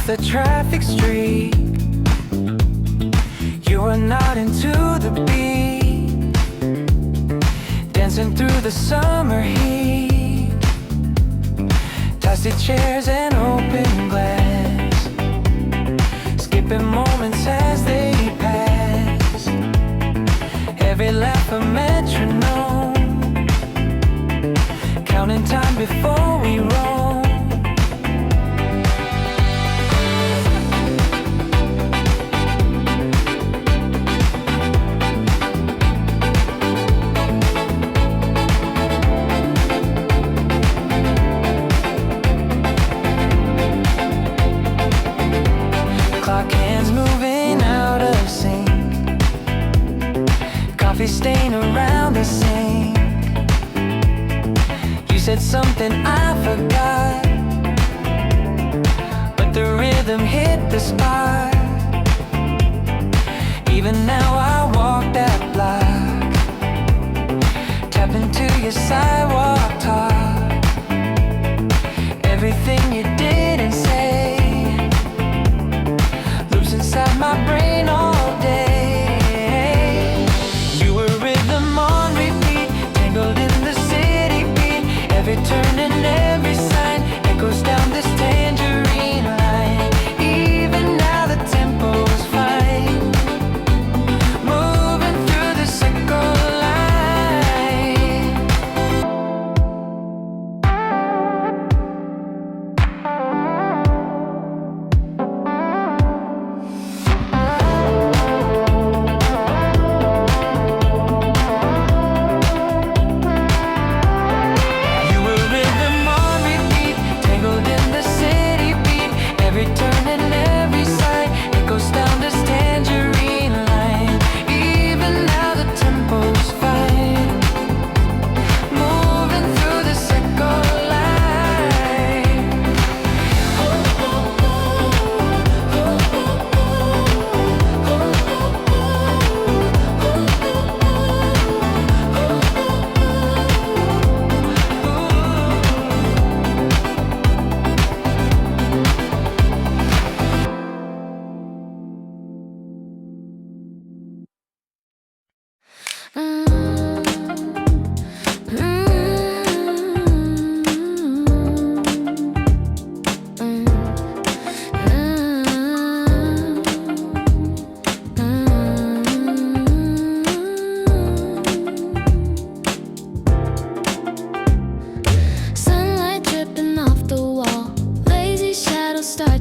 off the traffic street. You are not into the beat, dancing through the summer heat. Plastic chairs and open glass, skipping moments as they pass. Every laugh a metronome, counting time before we roam. Stain around the sink. You said something I forgot, but the rhythm hit the spot. Even now I walk that block, tap into your sidewalk talk. Everything you didn't say loops inside my brain all day. Every turn and every sign echoes down this tangerine line. Even now the tempo's fine, moving through the circle line.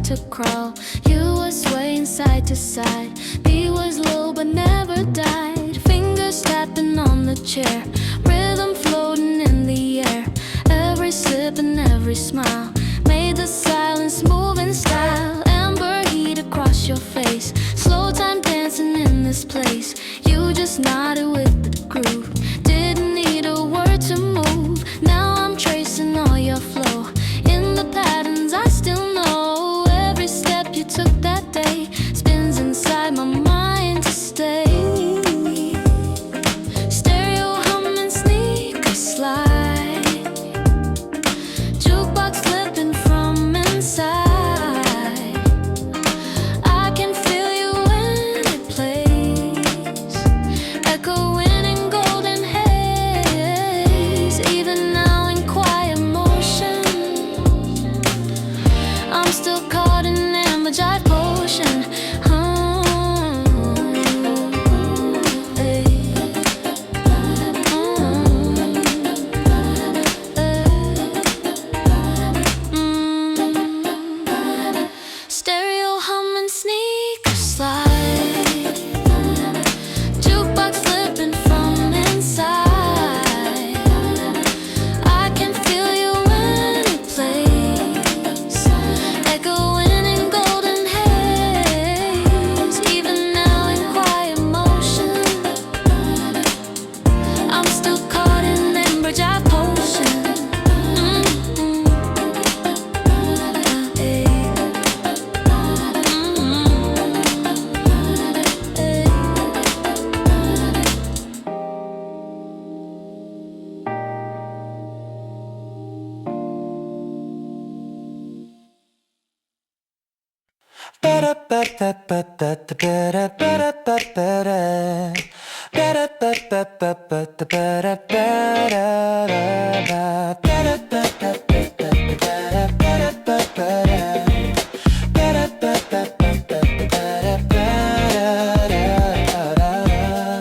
To crawl, you were swaying side to side. Beat was low but never died. Fingers tapping on the chair, rhythm floating in the air. Every sip and every smile made the silence move in style. Amber heat across your face, slow time dancing in this place. You just nodded with the groove, didn't need a word to move. Now I'm tracing all your flow in the patterns I still know. You took that day spins inside my mind to stay. Stereo humming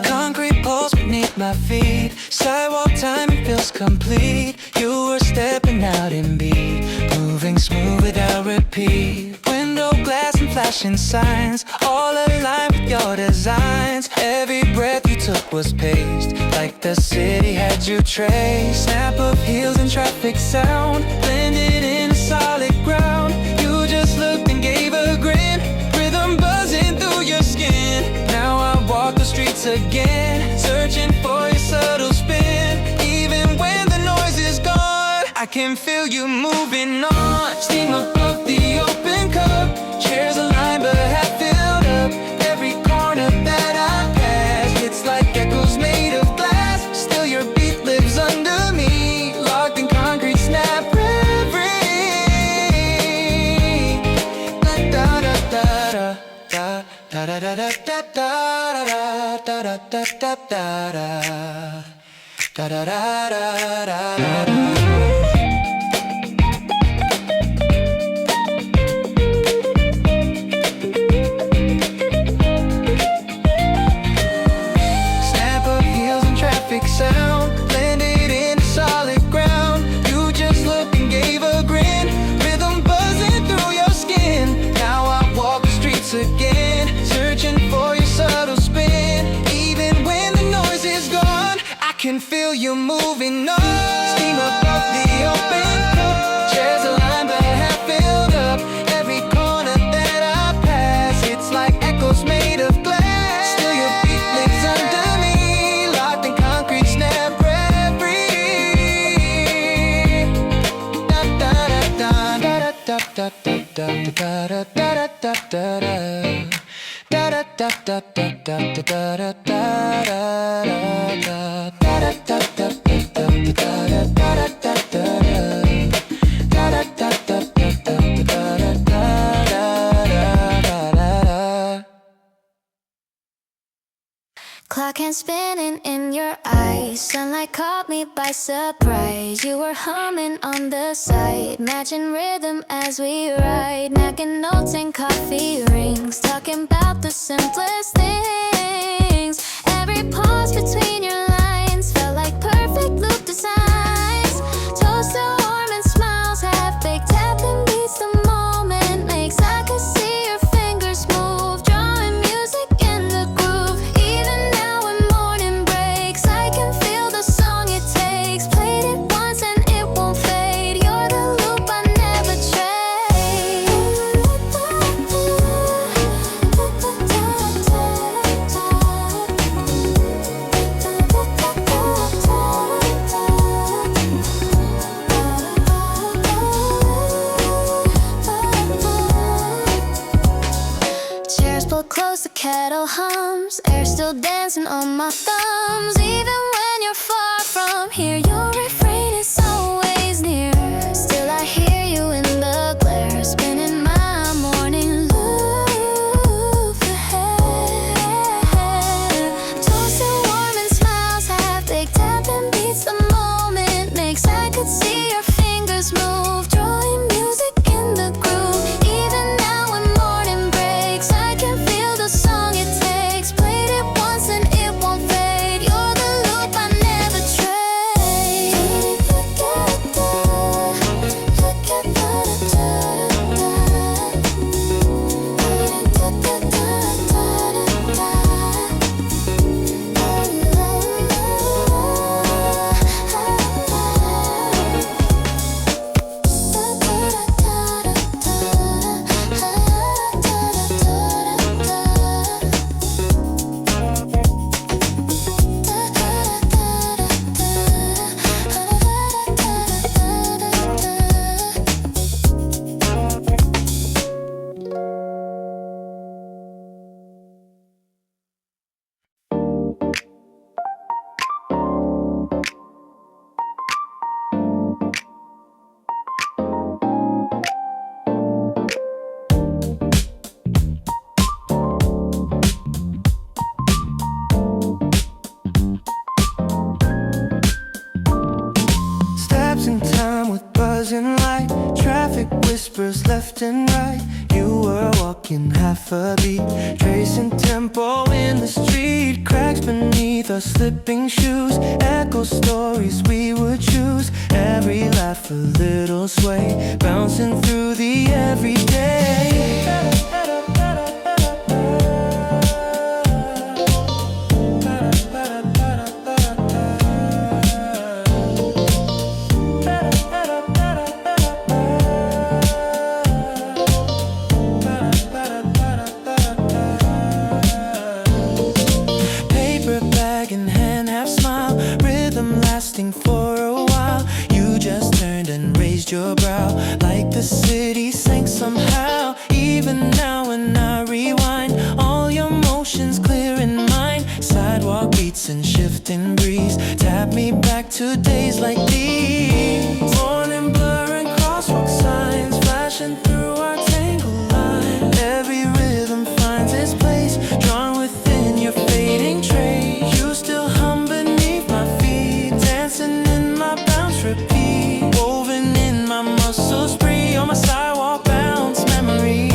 Concrete poles beneath my feet, sidewalk timing feels complete. You were stepping out in beat, moving smooth without repeat. Window glass and flashing signs, all aligned with your designs. Every breath you took was paced, like the city had you traced. Snap of heels and traffic sound, blended in a solid ground. You just looked and gave a grin, rhythm buzzing through your skin. Now I walk the streets again, searching for your subtle spin. Even when the noise is gone, I can feel you moving on. Steam above the open cup, chairs aligned but half filled up. Every corner that I pass, it's like echoes made of glass. Still your beat lives under me, locked in concrete snap reverie. Da da da da da da da da da da da da da da da da da da da. Sound blended into solid ground. You just looked and gave a grin, rhythm buzzing through your skin. Now I walk the streets again, searching for your subtle spin. Even when the noise is gone, I can feel you moving on. Steam above the open cup, chairs aligned but half filled up. Every corner that I pass, it's like echoes made of glass. Still your beat lives under me, locked in concrete snap reverie. Da da da da da da da da da da da da da da. Da da da da da da da da da da da da. Da da da da da da da da da da da da. Da da da da da da da da da. Clock hands spinning in your eyes, sunlight caught me by surprise. You were humming on the side, matching rhythm as we ride, knocking notes and coffee rings, talking about the simplest things. Every pause between your lines felt like perfect loop designs. Toast so warm and smiles, half-baked tapping beats the moment makes. I could see your fingers move, drawing music in the groove. Even now when morning breaks, I can feel the song it takes. Played it once and it won't fade. You're the loop I never trade. Chairs pulled close, the kettle hums, air still dancing on my thumbs. Even when you're far from here, your refrain is always near. Still I hear you in the glare, spinning my morning loop ahead. Toasted warm and smiles, half-baked tapping beats the moment makes. I could see your fingers move, drawing music in the groove. Even now when morning breaks, I can feel the song it takes. Played it once and it won't fade. whispers left and right. You were walking half a beat, tracing tempo in the street. Cracks beneath our slipping shoes, echo stories we would choose. Every laugh a little sway, bouncing through the everyday. For a while, you just turned and raised your brow, like the city sank somehow. Even now when I rewind, all your motions clear in mind. Sidewalk beats and shifting breeze tap me back to days like these. Morning blur and crosswalk signs flashing through our tangled line. Every rhythm finds its place, drawn within your fading trace. You still hum beneath my feet, dancing in my bounce repeat, woven in my muscles free on my sidewalk bounce memory.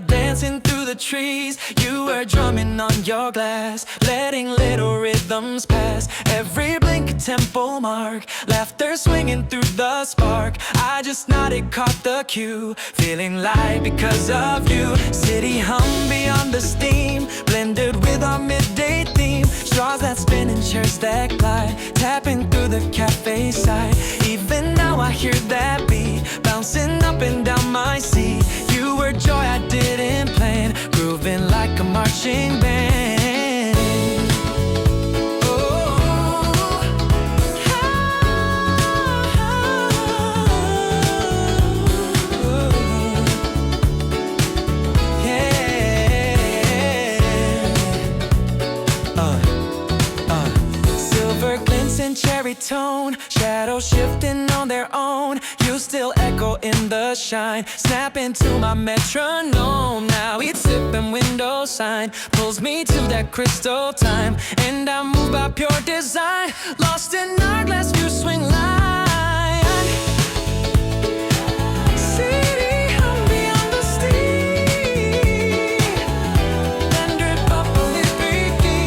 Dancing through the trees, you were drumming on your glass, letting little rhythms pass. Every blink a tempo mark, laughter swinging through the spark. I just nodded, caught the cue, feeling light because of you. City hum beyond the steam, blended with our midday theme. Straws that spin and chairs that glide, tapping through the cafe side. Even now I hear that beat, bouncing up and down my seat. You were joy I didn't plan, grooving like a marching band. Silver glints and cherry tone, shadows shifting on their own. You still echo in the shine, snapping to my metronome. Now each sip and window sign pulls me to that crystal time, and I move by pure design, lost in our glass view swing line. City hum beyond the steam, and drip up on every beat.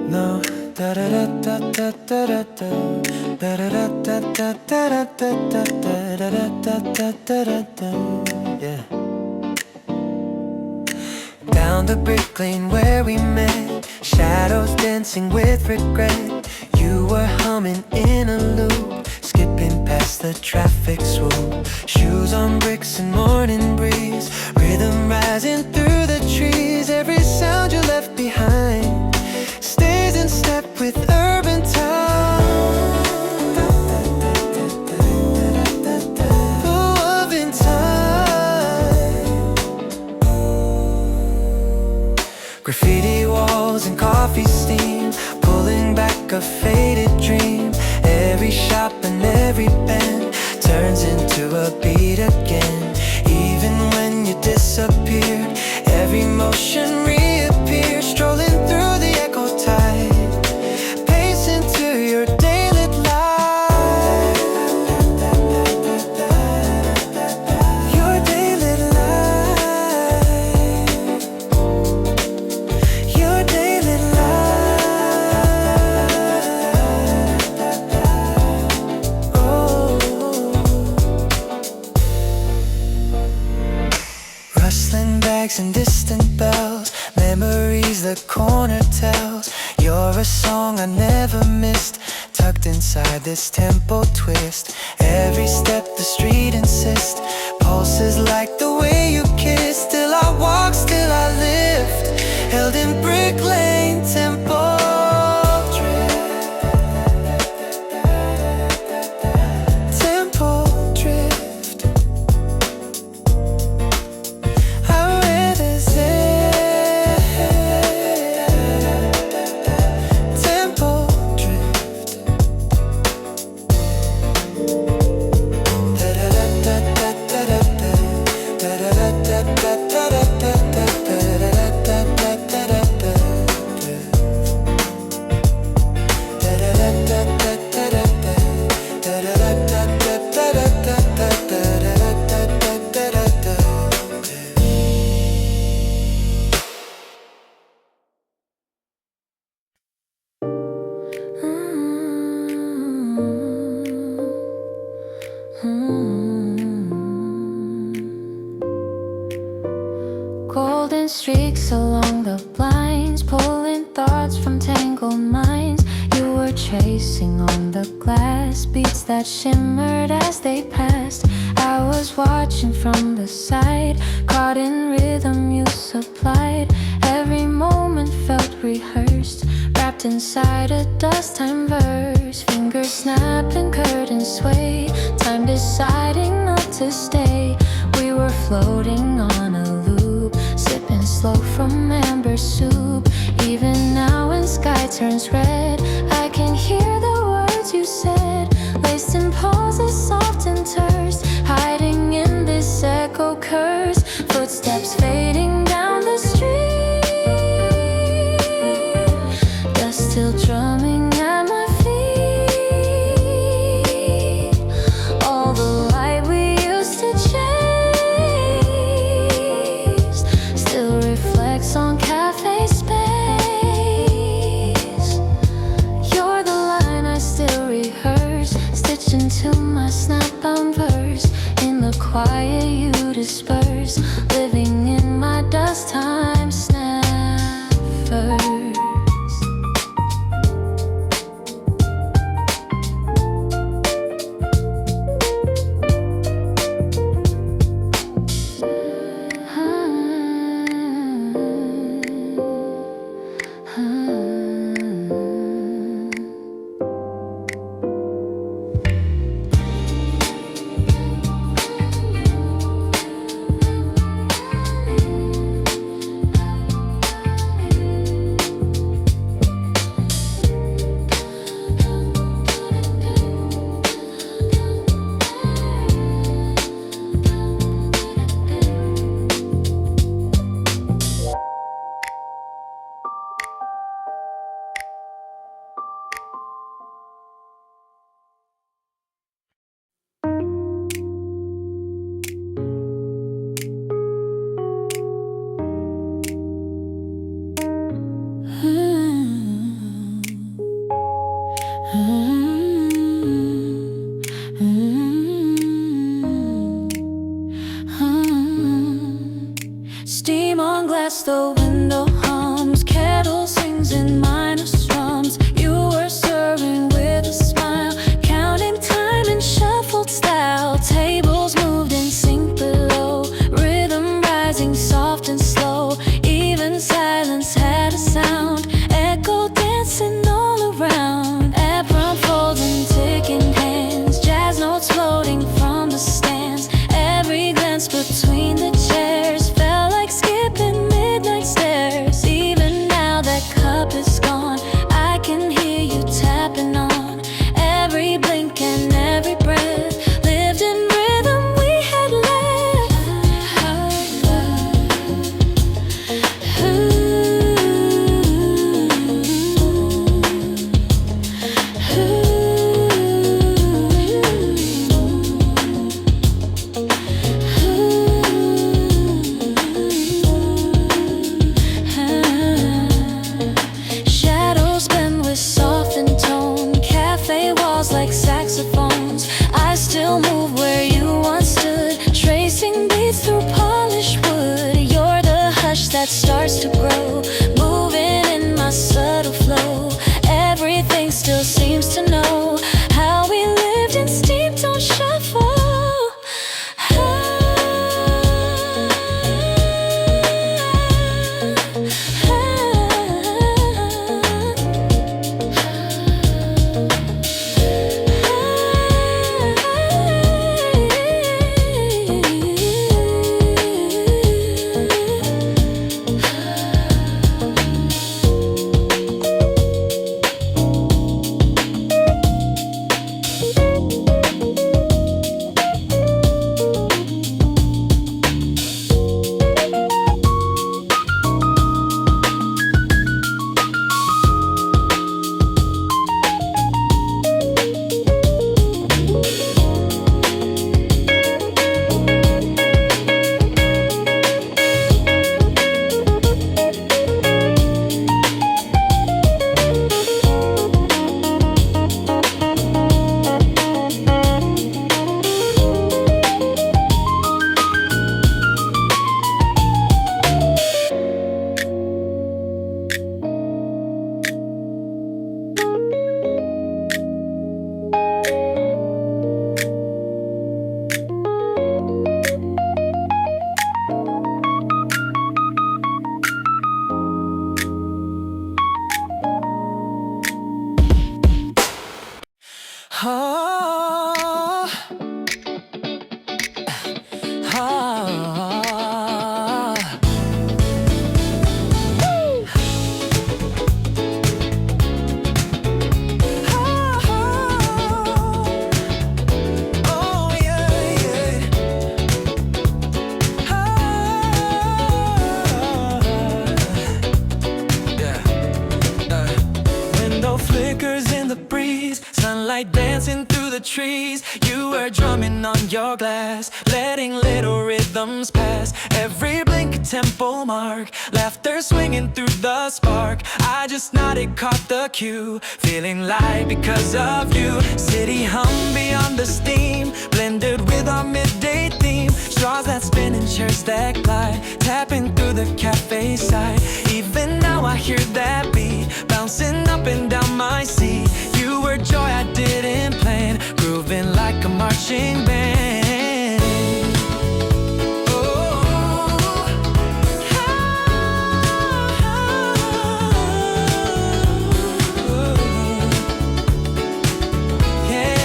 No, da da da da da da da da da da da da da da da da da. Yeah. Down down the brick lane where we met, shadows dancing with regret. You were humming in a loop, skipping past the traffic swoop. Shoes on bricks and morning breeze, rhythm rising through the trees. Every sound you left behind stays in step with urban time. Move in time. Graffiti walls and coffee steam, pulling back a faded dream. Every shop and every bend turns into a beat again. Even when you disappeared, every motion reappears. Strolling through the echo tide, pacing to your daily life. Your daily life. Your daily life. Oh. Rustling bags and distant bells, memories the corner tells. You're a song I never missed, tucked inside this tempo twist. Every step the street insists, pulses like the way you kiss. Still I walk, still I lift, held in brick lane tempo drift. Tempo drift. I resist. Tempo drift. Golden streaks along the blinds, pulling thoughts from tangled minds. You were tracing on the glass, beats that shimmered as they passed. I was watching from the side, caught in rhythm you supplied. Every moment felt rehearsed, wrapped inside a dust time verse. Fingers snap and curtains sway, time deciding not to stay. We were floating on a loop, sipping slow from amber soup. Even now when sky turns red, I can hear the words you said, laced in pauses soft and terse, hiding in this echo curse. Footsteps fading down the street, dust still drumming at my feet. All the light we used to chase still reflects on Café space. You're the line I still rehearse, stitched into my snap-bound verse. In the quiet you disperse, living in my dust time snappers. Steam on glass, the window Sunlight dancing through the trees. You were drumming on your glass, letting little rhythms pass. Every blink a tempo mark, laughter swinging through the spark. I just nodded, caught the cue, feeling light because of you. City hum beyond the steam, blended with our midday theme. Straws that spin and chairs that glide, tapping through the cafe side. Even now I hear that beat, bouncing up and down my seat. You were joy I didn't plan, grooving like a marching band. Oh, yeah.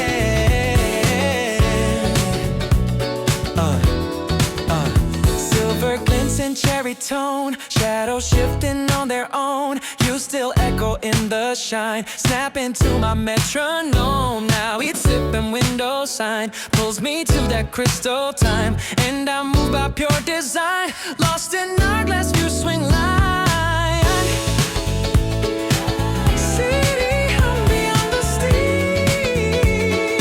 Silver glints and cherry tone, shadows shifting on their own. You still echo in the shine, snapping to my metronome. Now it's sipping window sign, pulls me to that crystal time. And I move by pure design, lost in our glass view swing line. City hum beyond the steam,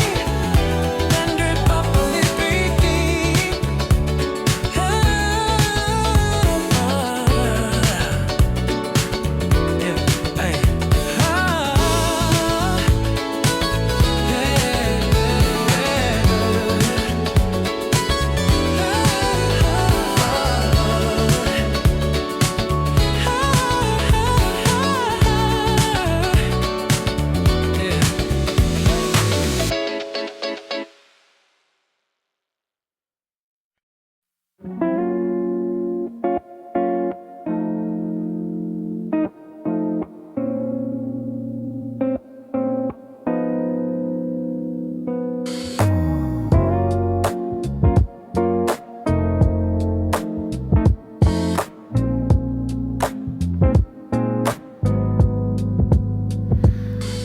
blended bubbly beat.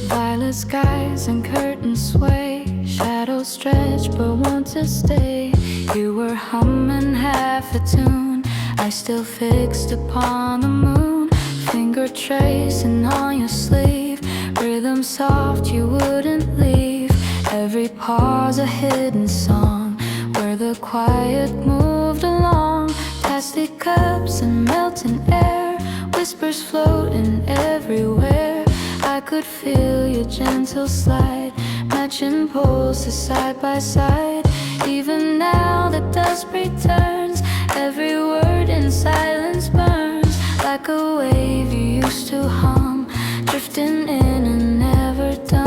Violet skies and curtains sway, shadows stretch but want to stay. You were humming half a tune, I still fixed upon the moon. Finger tracing on your sleeve, rhythm soft you wouldn't leave. Every pause a hidden song, where the quiet moved along. Plastic cups and melting air, whispers floating everywhere. I could feel your gentle slide, matching pulses side by side. Even now the dusk returns, every word in silence burns. Like a wave you used to hum, drifting in and never done.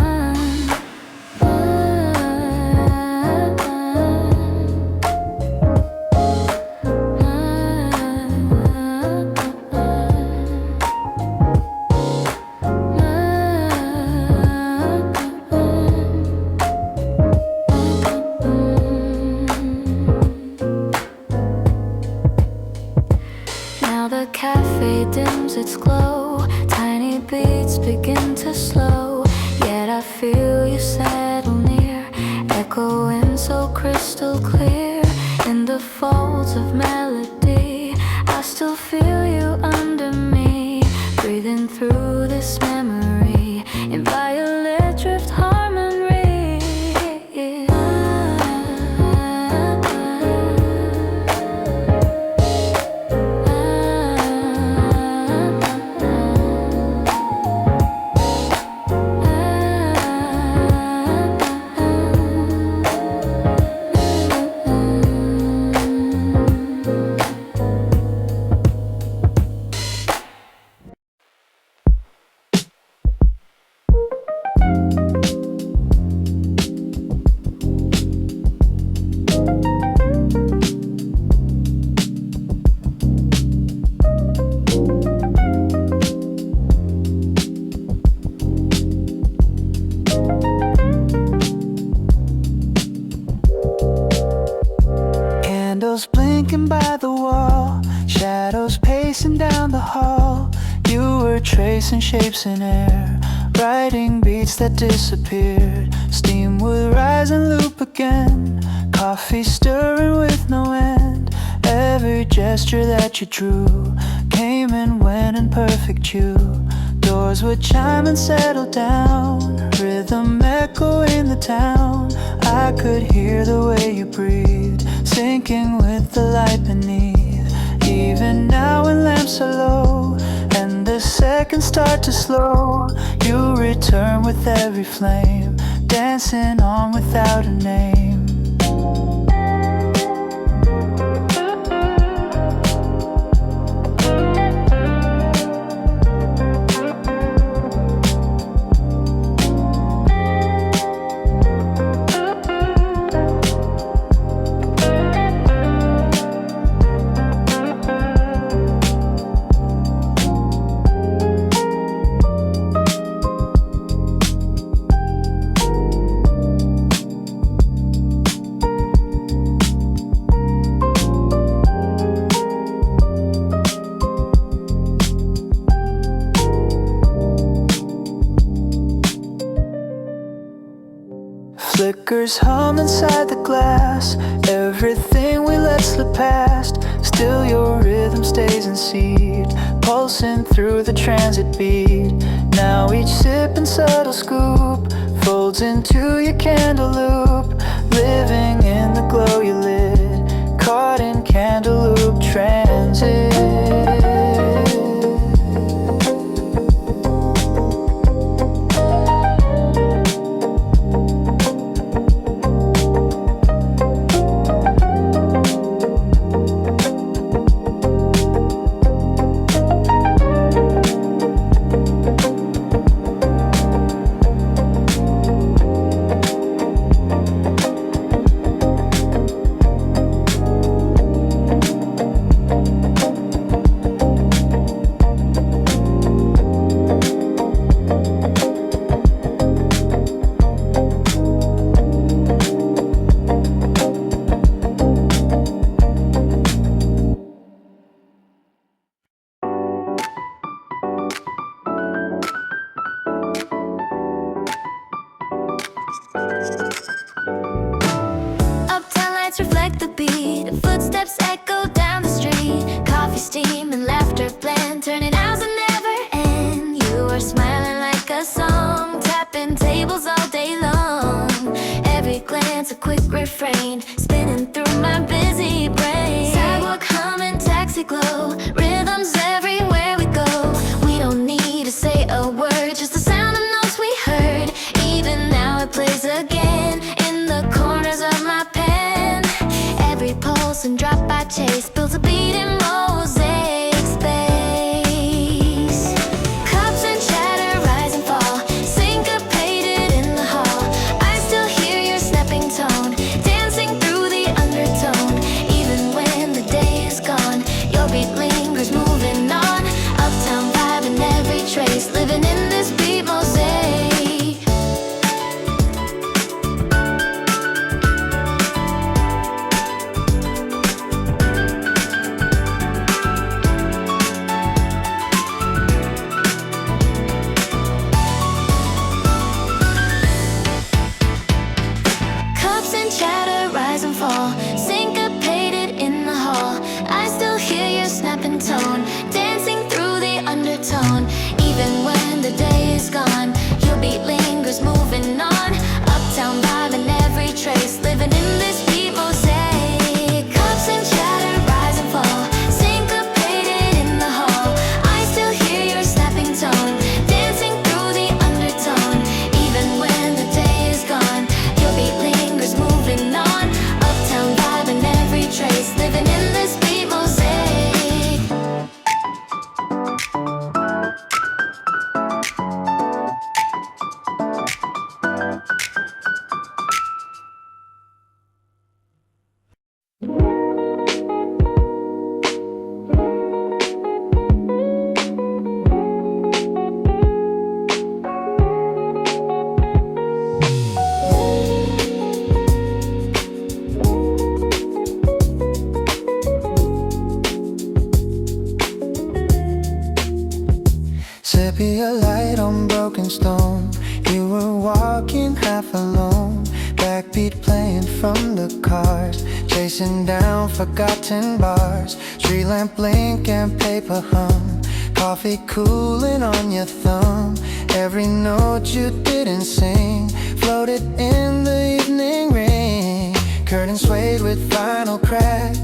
The cafe dims its glow, tiny beats begin to slow. Yet I feel you settle near, echoing so crystal clear. In the folds of melody, I still feel you under me, breathing through this memory in violet drift harmony. Candles blinking by the wall, shadows pacing down the hall. You were tracing shapes in air, writing beats that disappeared. Steam would rise and loop again, coffee stirring with no end. Every gesture that you drew came and went in perfect tune. Doors would chime and settle down, rhythm echoing the town. I could hear the way you breathed, sinking with the light beneath. Even now when lamps are low and the seconds start to slow, you return with every flame, dancing on without a name. Flickers hum inside the glass, everything we let slip past. Still your rhythm stays in seed, pulsing through the transit beat. Now each sip and subtle scoop folds into your candle loop, living in the glow you lit, caught in candle loop transit. Uptown lights reflect the beat, footsteps echo down the street. Coffee steam and laughter blend, turning hours that never end. You are smiling like a song, tapping tables all day long. Every glance a quick refrain, spinning through my busy brain. Sidewalk humming, taxi glow, rhythms everywhere we go. We don't need to say a word, just the sound of notes we heard. Even now it plays again in the corners of my pen. Every pulse and drop I chase builds a beat in mosaic space. Cups and chatter rise and fall, syncopated in the hall. I still hear your snapping tone, dancing through the undertone. Even when the day is gone, your beat lingers, moving on. Uptown vibe in every trace, living in this beat mosaic. be a light on broken stone. You were walking half alone, backbeat playing from the cars, chasing down forgotten bars. Street lamp blink and paper hum, coffee cooling on your thumb. Every note you didn't sing floated in the evening rain. Curtains swayed with final crack,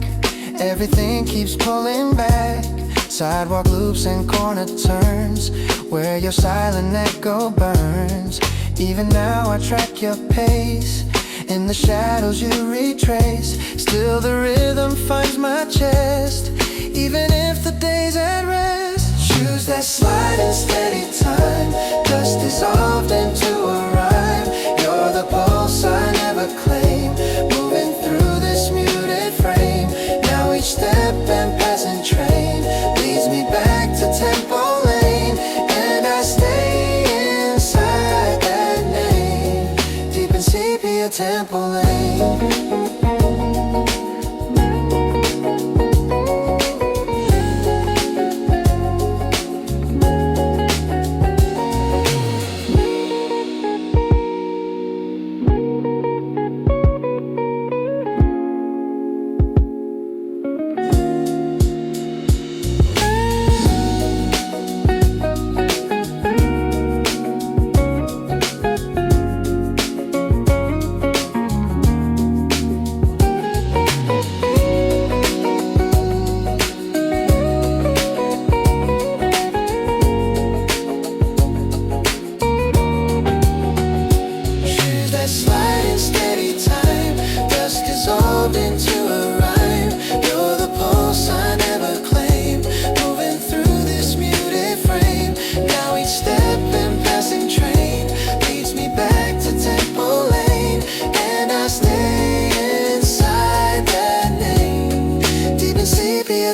everything keeps pulling back. Sidewalk loops and corner turns, where your silent echo burns. Even now I track your pace, in the shadows you retrace. Still the rhythm finds my chest, even if the day's at rest. Shoes that slide in steady time, dust dissolved into a rhyme. You're the pulse I never claimed, moving through this muted frame. Now each step and passing train leads me back to Temple Lane, and I stay inside that name, deep in sepia Temple Lane.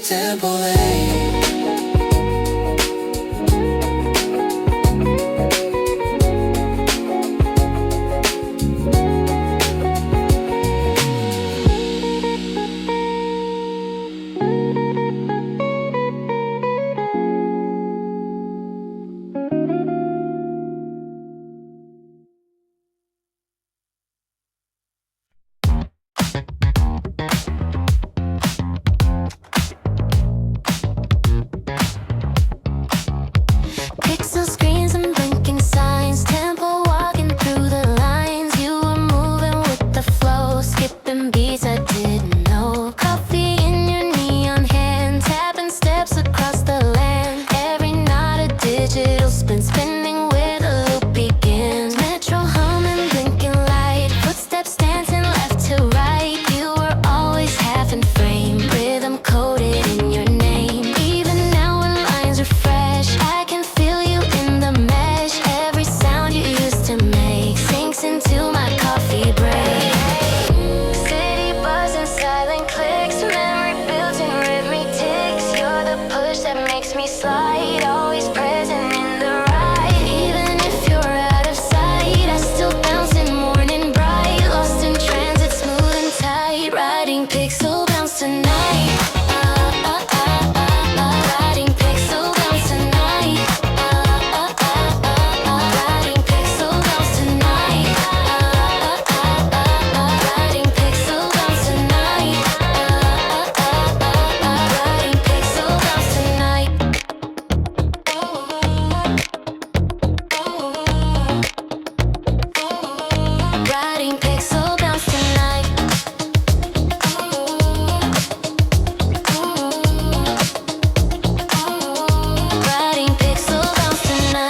Temple Lane. Pixel screens and blinking signs, tempo walking through the lines. You were moving with the flow, skipping beats I didn't know. Coffee in your neon hand, tapping steps across the land. Every knot a digital spin, spinning where the loop begins. Metro humming, blinking light, footsteps dancing left to right. You were always half in frame, rhythm coded in your name. Even now when lines are fresh, I can feel you in the mesh. Every sound you used to make sinks into my coffee break. City buzzing, silent clicks, memory builds in rhythmic ticks. You're the push that makes me slide, always present in the ride. Even if you're out of sight, I still bounce in morning bright, lost in transit, smooth and tight. Riding pixel bounce tonight. Riding pixel bounce tonight. Riding pixel bounce tonight. Riding pixel bounce tonight. Riding pixel bounce tonight. Riding pixel bounce tonight. Riding pixel bounce tonight.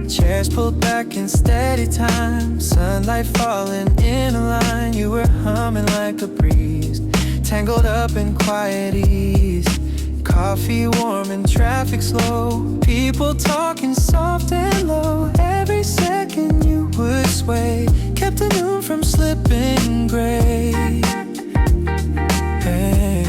Chairs pulled back in steady time, sunlight falling in a line. You were humming like a breeze, tangled up in quiet ease. Coffee warm and traffic slow, people talking soft and low. Every second you would sway, kept the noon from slipping gray. Hey.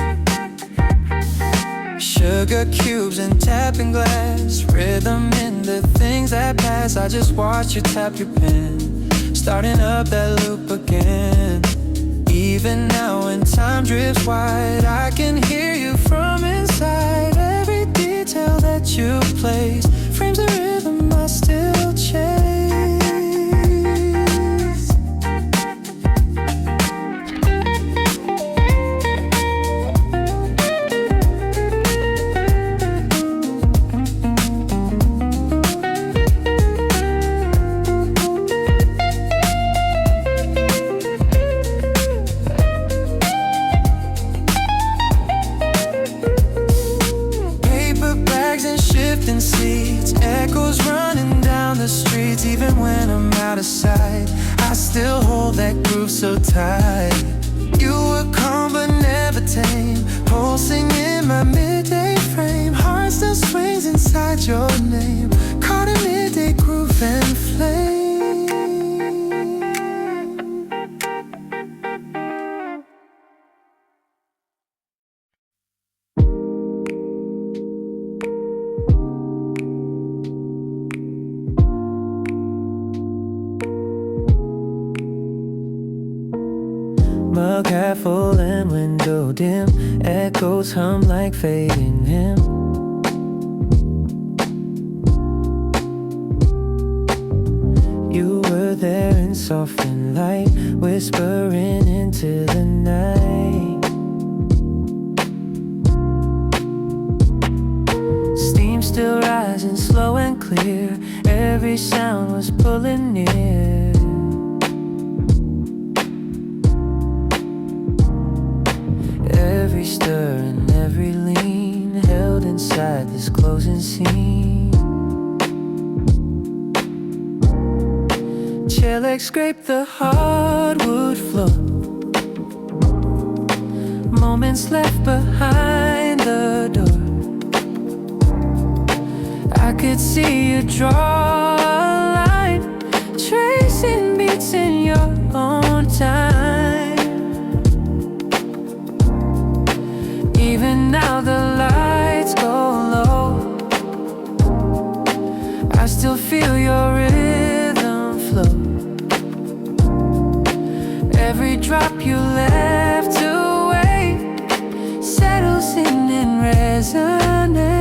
Sugar sugar cubes and tapping glass. Rhythm in the things that pass. I just watch you tap your pen, starting up that loop again. Even now when time drifts wide, I can hear you from inside. Every detail that you place frames the rhythm I still chase. Seats, echoes running down the streets. Even when I'm out of sight, I still hold that groove so tight. You were calm but never tame, pulsing in my midday frame. Heart still swings inside your name, caught in midday groove and flame. Mug half full and window dim, echoes hum like fading hymn. You were there in softened light, whispering into the night. Steam still rising slow and clear, every sound was pulling near. Every stir and every lean held inside this closing scene. Chair legs scrape the hardwood floor, moments left behind the door. I could see you draw a line, tracing beats in your own time. Even now the lights go low, I still feel your rhythm flow. Every drop you left away settles in and resonates.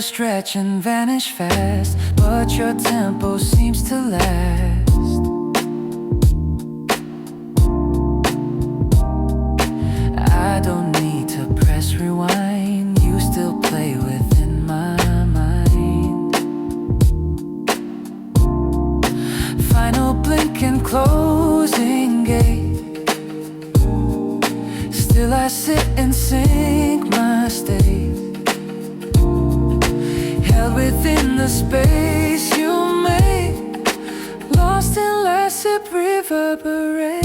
Stretch and vanish fast, but your tempo seems to last. I don't need to press rewind, you still play within my mind. Final blink and closing gate, still I sit and sink my state. Held within the space you made, lost in last sip reverberate.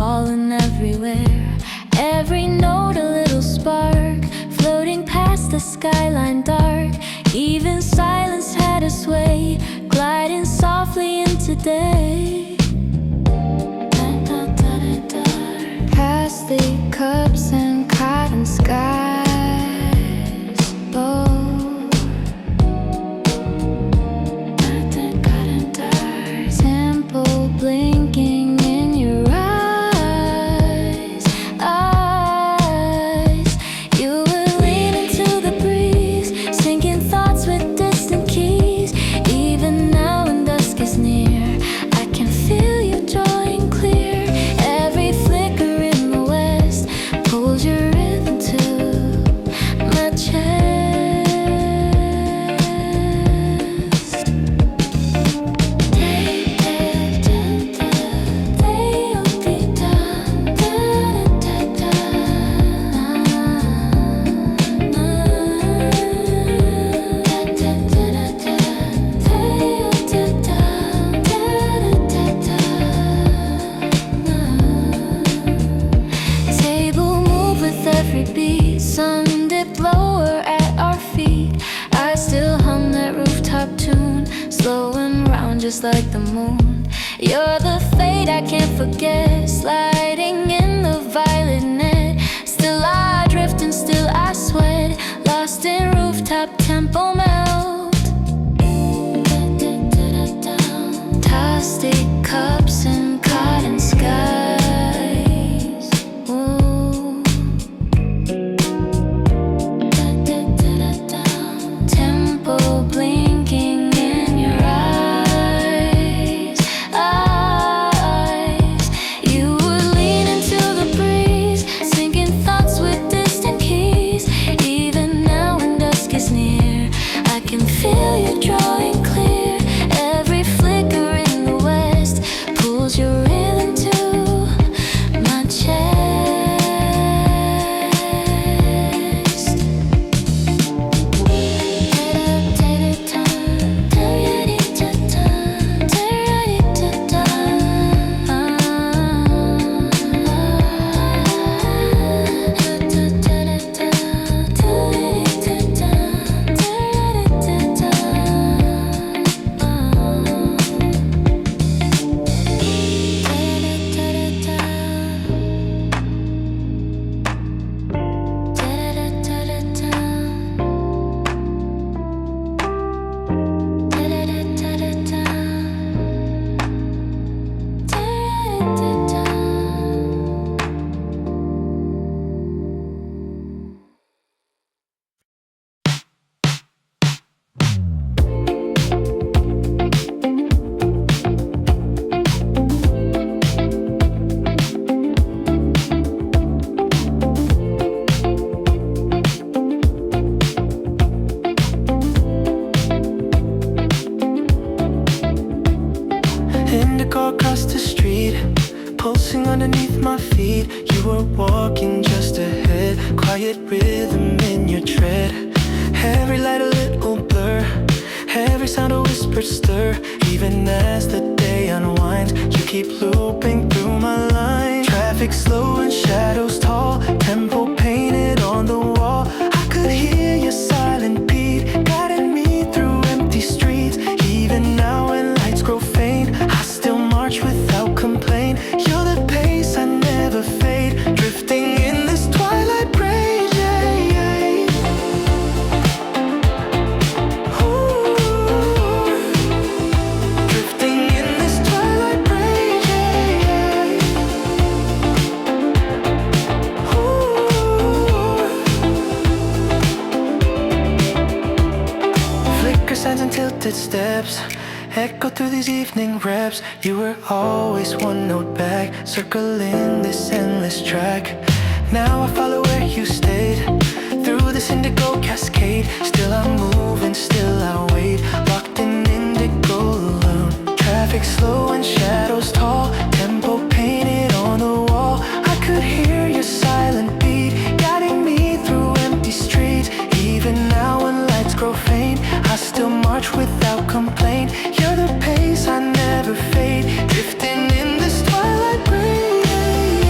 falling everywhere. Every note a little spark, floating past the skyline dark. Even silence had a sway, gliding softly into day. Past the cups and cotton skies. Temple blinking in your eyes. You were leaning to the breeze, sinking thoughts with distant keys. Even now when dusk is near, I can feel you drawing clear. Every flicker in the west pulls your rhythm to my chest. Table move with every beat, sun dip lower at our feet. I still hum that rooftop tune, slowing round just like the moon. You're the fate I can't forget, sliding in the violet net. Still I drift and still I sweat, lost in rooftop tempo melt. Toasted cups and cotton skies. Ooh. Tempo blinking in your eyes. You were leaning to the breeze, sinking thoughts with distant keys. Even now when dusk is near, I can feel you drawing clear. Every flicker in the west pulls your rhythm to my chest. Indigo across the street, pulsing underneath my feet. You were walking just ahead, quiet rhythm in your tread. Every light a little blur, every sound a whispered stir. Even as the day unwinds, you keep looping through my line. Traffic slow and shadows tall, tempo painted on the wall. I could hear your silent beat, guiding me through empty streets. Even now when lights grow faint, I still march without complaint. You're the pace I never fade, drifting in this twilight rain. Ooh, drifting in this twilight rain. Ooh. Flicker signs and tilted steps echo through these evening reps. You were always one note back, circling this endless track. Now I follow where you stayed, through this indigo cascade. Still I'm moving, still I wait, locked in indigo alone. Traffic slow and shadows tall, tempo painted on the wall. I could hear your silent beat, guiding me through empty streets. Even now when lights grow faint, I still march without complaint. You're the pace I never fade, drifting in this twilight rain.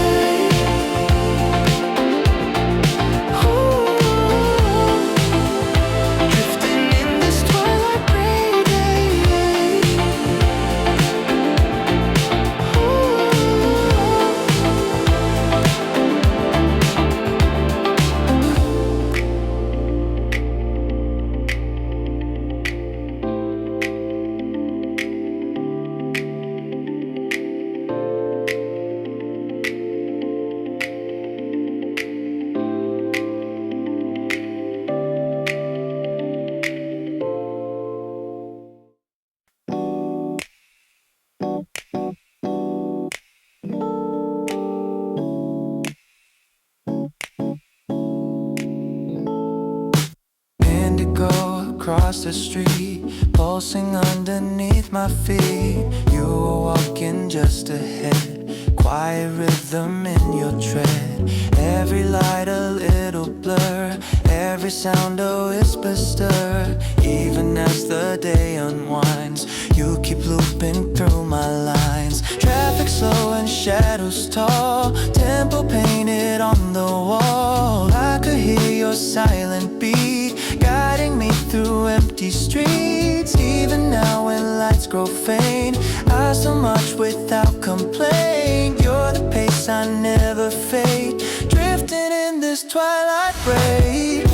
across the street, pulsing underneath my feet. You were walking just ahead, quiet rhythm in your tread. Every light a little blur, every sound a whisper stir. Even as the day unwinds, you keep looping through my lines. Traffic slow and shadows tall, tempo painted on the wall. I could hear your silent beat, guiding me through empty streets. Even now when lights grow faint, I so much without complaint. You're the pace I never fade, drifting in this twilight break.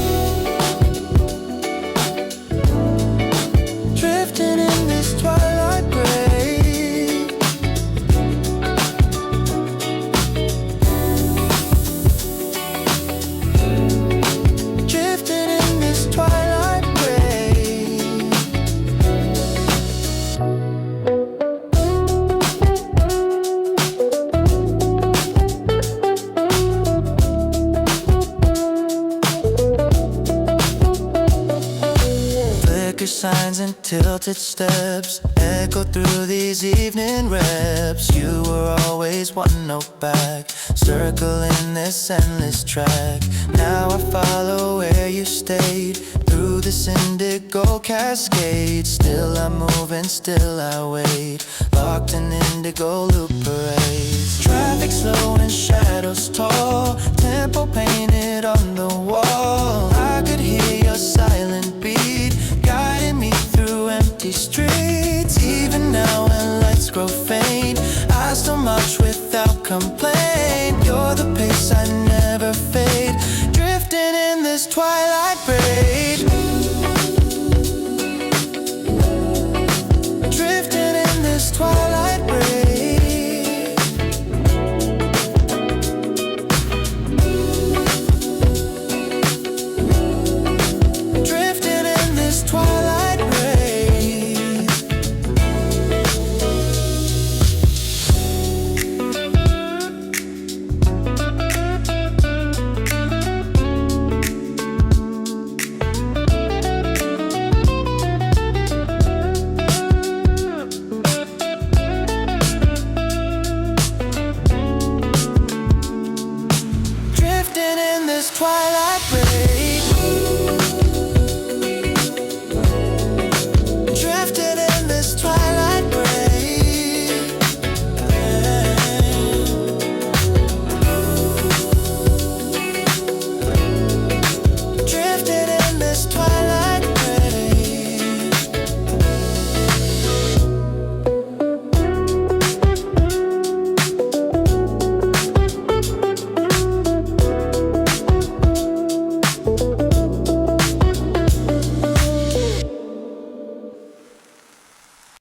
Drifting in this twilight break. Drifting in this twilight break. Flicker signs and tilted steps echo through these evening reps. You were always one note back, circling this endless track. Now I follow where you stayed, through this indigo cascade. Still I'm moving, still I wait, locked in indigo loop parades. Traffic slow and shadows tall, tempo painted on the wall. I could hear your silent beat, guiding me through empty streets. Even now when lights grow faint, I still march without complaint. You're the pace I never fade, drifting in this twilight break. Drifting in this twilight break.